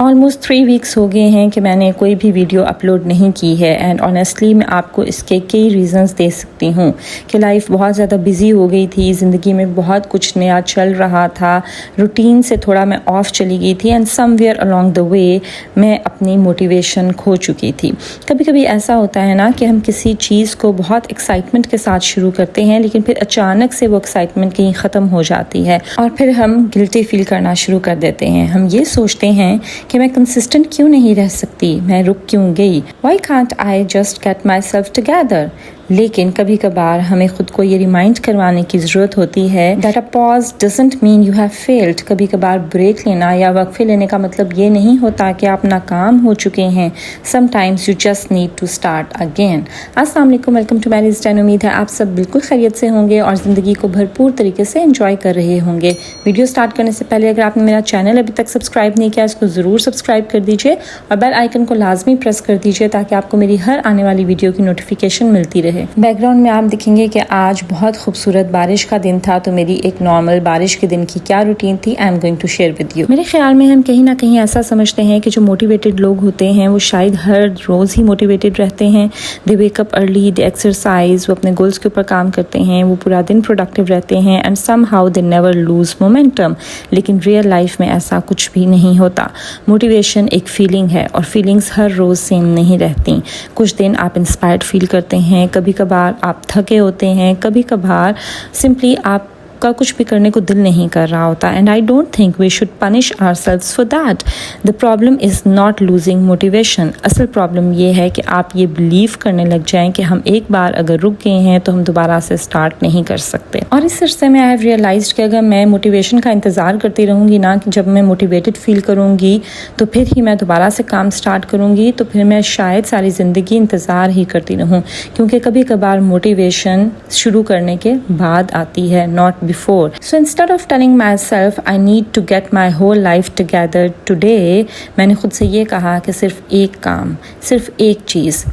Almost 3 weeks हो गए हैं कि मैंने कोई भी वीडियो अपलोड नहीं की है एंड ऑनेस्टली मैं आपको इसके कई रीज़न्स दे सकती हूँ कि लाइफ बहुत ज़्यादा बिजी हो गई थी, ज़िंदगी में बहुत कुछ नया चल रहा था, रूटीन से थोड़ा मैं ऑफ चली गई थी and somewhere along the way मैं अपनी मोटिवेशन खो चुकी थी। कभी कभी ऐसा होता है ना कि हम किसी चीज़ को बहुत एक्साइटमेंट के साथ शुरू करते हैं लेकिन फिर अचानक से वो एक्साइटमेंट कहीं ख़त्म हो जाती है और फिर हम गिल्टी फील करना शुरू कर देते हैं। हम ये सोचते हैं कि मैं कंसिस्टेंट क्यों नहीं रह सकती, मैं रुक क्यों गई, Why can't I just get myself together? लेकिन कभी कभार हमें खुद को ये रिमाइंड करवाने की ज़रूरत होती है that a pause doesn't mean you have failed. कभी कभार ब्रेक लेना या वक्फे लेने का मतलब ये नहीं होता कि आप नाकाम हो चुके हैं। Sometimes you just need to start again. अस्सलाम वालेकुम, वेलकम टू माय चैनल। उम्मीद है आप सब बिल्कुल खैरियत से होंगे और ज़िंदगी को भरपूर तरीके से एंजॉय कर रहे होंगे। वीडियो स्टार्ट करने से पहले अगर आपने मेरा चैनल अभी तक सब्सक्राइब नहीं किया इसको ज़रूर सब्सक्राइब कर दीजिए और बेल आइकन को लाजमी प्रेस कर दीजिए ताकि आपको मेरी हर आने वाली वीडियो की नोटिफिकेशन मिलती रहे। बैकग्राउंड में आप देखेंगे कि आज बहुत खूबसूरत बारिश का दिन था, तो मेरी एक नॉर्मल बारिश के दिन की क्या रूटीन थी I am going to share with you. मेरे ख्याल में हम कहीं ना कहीं ऐसा समझते हैं कि जो मोटिवेटेड लोग होते हैं वो शायद हर रोज़ ही मोटिवेटेड रहते हैं। दे वेक अप अर्ली, दे एक्सरसाइज, वो अपने गोल्स के ऊपर काम करते हैं, वो पूरा दिन प्रोडक्टिव रहते हैं and somehow they never lose momentum. लेकिन रियल लाइफ में ऐसा कुछ भी नहीं होता। मोटिवेशन एक फीलिंग है और फीलिंग्स हर रोज़ सेम नहीं रहती। कुछ दिन आप इंस्पायर्ड फील करते हैं, कभी कभार आप थके होते हैं, कभी कभार सिंपली आप का कुछ भी करने को दिल नहीं कर रहा होता and I don't think we should punish ourselves for that. The problem is not losing motivation. असल प्रॉब्लम ये है कि आप ये बिलीव करने लग जाएं कि हम एक बार अगर रुक गए हैं तो हम दोबारा से स्टार्ट नहीं कर सकते। और इस अरसे में आई हैव रियलाइज्ड कि अगर मैं मोटिवेशन का इंतज़ार करती रहूँगी ना कि जब मैं मोटिवेटेड फील करूँगी तो फिर ही मैं दोबारा से काम स्टार्ट करूँगी, तो फिर मैं शायद सारी ज़िंदगी इंतज़ार ही करती रहूँ, क्योंकि कभी कभार मोटिवेशन शुरू करने के बाद आती है, not before. So instead of telling myself I need to get my whole life together today, मैंने खुद से ये कहा कि सिर्फ एक काम, सिर्फ एक चीज़,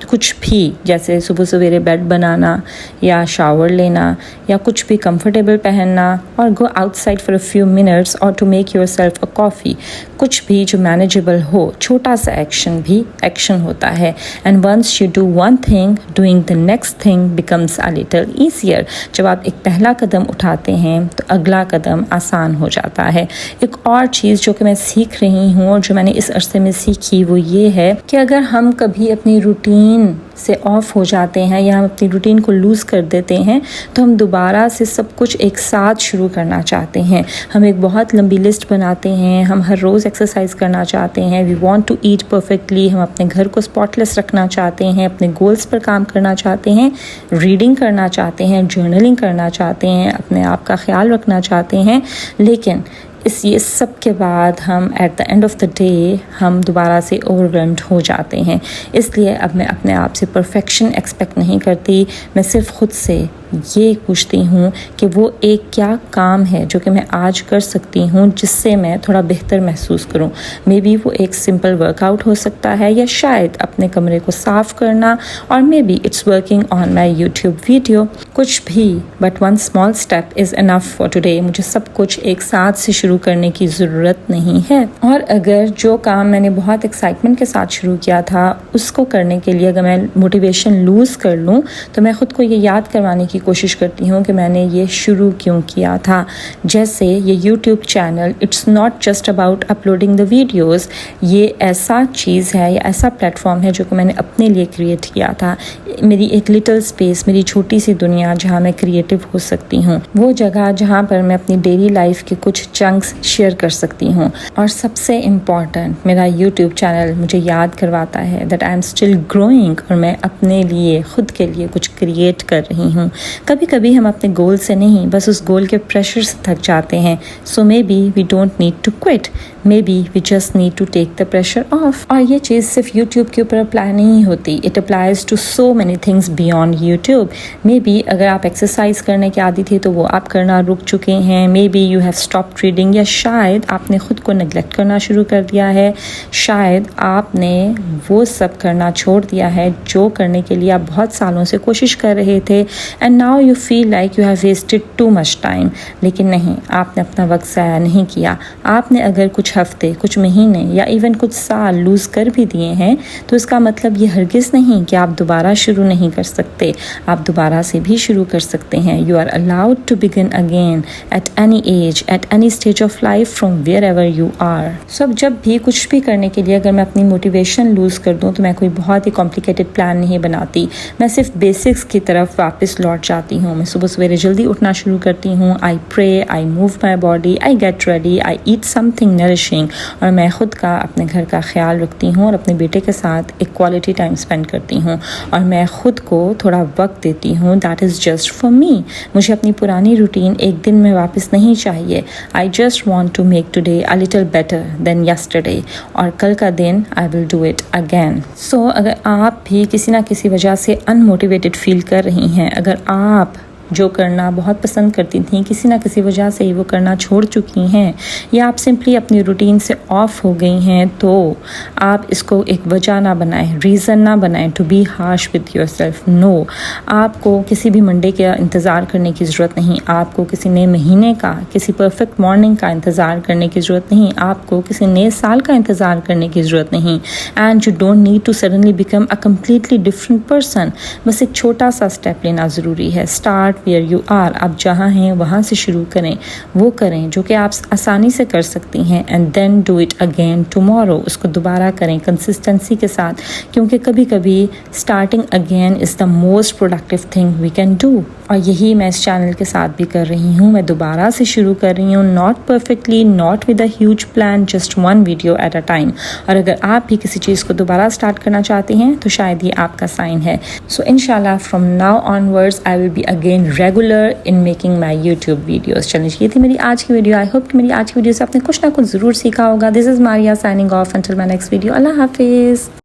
कुछ भी, जैसे सुबह सवेरे बेड बनाना या शावर लेना या कुछ भी कंफर्टेबल पहनना और go outside for a few minutes और to make yourself a coffee, कुछ भी जो मैनेजेबल हो। छोटा सा एक्शन भी एक्शन होता है and once you do one thing doing the next thing becomes a little easier. जब आप एक पहला कदम उठाते हैं तो अगला कदम आसान हो जाता है। एक और चीज़ जो कि मैं सीख रही हूँ और जो मैंने इस अरसे में सीखी वो ये है कि अगर हम कभी अपनी रूटीन से ऑफ हो जाते हैं या हम अपनी रूटीन को लूज़ कर देते हैं तो हम दोबारा से सब कुछ एक साथ शुरू करना चाहते हैं। हम एक बहुत लंबी लिस्ट बनाते हैं, हम हर रोज़ एक्सरसाइज करना चाहते हैं, we want to eat perfectly, हम अपने घर को स्पॉटलेस रखना चाहते हैं, अपने गोल्स पर काम करना चाहते हैं, रीडिंग करना चाहते हैं, जर्नलिंग करना चाहते हैं, अपने आप का ख्याल रखना चाहते हैं। लेकिन ये सब के बाद हम at the end of the day हम दोबारा से ओवरवेल्म्ड हो जाते हैं। इसलिए अब मैं अपने आप से परफेक्शन एक्सपेक्ट नहीं करती, मैं सिर्फ खुद से ये पूछती हूँ कि वो एक क्या काम है जो कि मैं आज कर सकती हूँ जिससे मैं थोड़ा बेहतर महसूस करूँ। मे बी वो एक सिंपल वर्कआउट हो सकता है या शायद अपने कमरे को साफ़ करना, और may be it's working on my YouTube video. कुछ भी, but one small step is enough for today. मुझे सब कुछ एक साथ से शुरू करने की ज़रूरत नहीं है। और अगर जो काम मैंने बहुत एक्साइटमेंट के साथ शुरू किया था उसको करने के लिए अगर मैं मोटिवेशन लूज़ कर लूँ तो मैं ख़ुद को ये याद करवाने की कोशिश करती हूँ कि मैंने ये शुरू क्यों किया था। जैसे ये YouTube channel, it's not just about uploading the videos. ये ऐसा चीज़ है या ऐसा प्लेटफॉर्म है जो कि मैंने अपने लिए क्रिएट किया था। मेरी एक लिटिल स्पेस, मेरी छोटी सी दुनिया जहाँ मैं क्रिएटिव हो सकती हूँ, वो जगह जहाँ पर मैं अपनी डेली लाइफ के कुछ चंक्स शेयर कर सकती हूँ। और सबसे इम्पॉर्टेंट, मेरा YouTube चैनल मुझे याद करवाता है that I am still growing और मैं अपने लिए, खुद के लिए कुछ क्रिएट कर रही हूँ। कभी कभी हम अपने गोल से नहीं, बस उस गोल के प्रेशर से थक जाते हैं। So maybe we don't need to quit, maybe we just need to take the pressure off. और ये चीज़ सिर्फ यूट्यूब के ऊपर अप्लाई नहीं होती, it applies to so many things beyond YouTube. Maybe अगर आप एक्सरसाइज करने के आदी थे तो वो आप करना रुक चुके हैं, may be you have stopped reading, या शायद आपने खुद को नेग्लेक्ट करना शुरू कर दिया है, शायद आपने वो सब करना छोड़ दिया है जो करने के लिए आप बहुत सालों से कोशिश कर रहे थे and now you feel like you have wasted too much time. लेकिन नहीं, आपने अपना वक्त ज़ाया नहीं किया। आपने अगर कुछ कुछ हफ्ते, कुछ महीने या इवन कुछ साल लूज़ कर भी दिए हैं तो इसका मतलब ये हरगिज़ नहीं कि आप दोबारा शुरू नहीं कर सकते। आप दोबारा से भी शुरू कर सकते हैं। You are allowed to begin again at any age, at any stage of life from wherever you are. So जब भी कुछ भी करने के लिए अगर मैं अपनी मोटिवेशन लूज़ कर दूँ तो मैं कोई बहुत ही कॉम्प्लिकेटेड प्लान नहीं बनाती। मैं सिर्फ बेसिक्स की तरफ वापस लौट जाती हूँ। मैं सुबह सवेरे जल्दी उठना शुरू करती हूँ। I pray, I move my body, I get ready, I eat something nourishing, और मैं खुद का, अपने घर का ख्याल रखती हूँ और अपने बेटे के साथ एक क्वालिटी टाइम स्पेंड करती हूँ और मैं खुद को थोड़ा वक्त देती हूँ। That is just for me. मुझे अपनी पुरानी रूटीन एक दिन में वापस नहीं चाहिए। I just want to make today a little better than yesterday, और कल का दिन I will do it again. So अगर आप भी किसी ना किसी वजह से अनमोटिवेटेड फील कर रही हैं, अगर आप जो करना बहुत पसंद करती थी किसी ना किसी वजह से ही वो करना छोड़ चुकी हैं, या आप सिंपली अपनी रूटीन से ऑफ हो गई हैं, तो आप इसको एक वजह ना बनाएं, रीज़न ना बनाएं to be harsh with yourself. No, आपको किसी भी मंडे का इंतज़ार करने की ज़रूरत नहीं, आपको किसी नए महीने का, किसी परफेक्ट मॉर्निंग का इंतज़ार करने की ज़रूरत नहीं, आपको किसी नए साल का इंतज़ार करने की ज़रूरत नहीं। And you don't need to suddenly become a completely different person. बस एक छोटा सा स्टेप लेना ज़रूरी है। Start where you are. आप जहाँ हैं वहाँ से शुरू करें, वो करें जो कि आप आसानी से कर सकती हैं, and then do it again tomorrow. उसको दोबारा करें कंसिस्टेंसी के साथ, क्योंकि कभी कभी starting again is the most productive thing we can do. और यही मैं इस चैनल के साथ भी कर रही हूँ। मैं दोबारा से शुरू कर रही हूँ, not perfectly, not with a huge plan, just one video at a time. और अगर आप भी किसी चीज़ को दोबारा स्टार्ट करना चाहते हैं तो शायद ये आपका साइन है। सो इंशाल्लाह from now onwards I will be again regular in making my YouTube videos. चलिए, ये थी मेरी आज की वीडियो। आई होप कि मेरी आज की वीडियो से आपने कुछ ना कुछ ज़रूर सीखा होगा। This is Maria signing off until my next video. अल्लाह हाफिज़।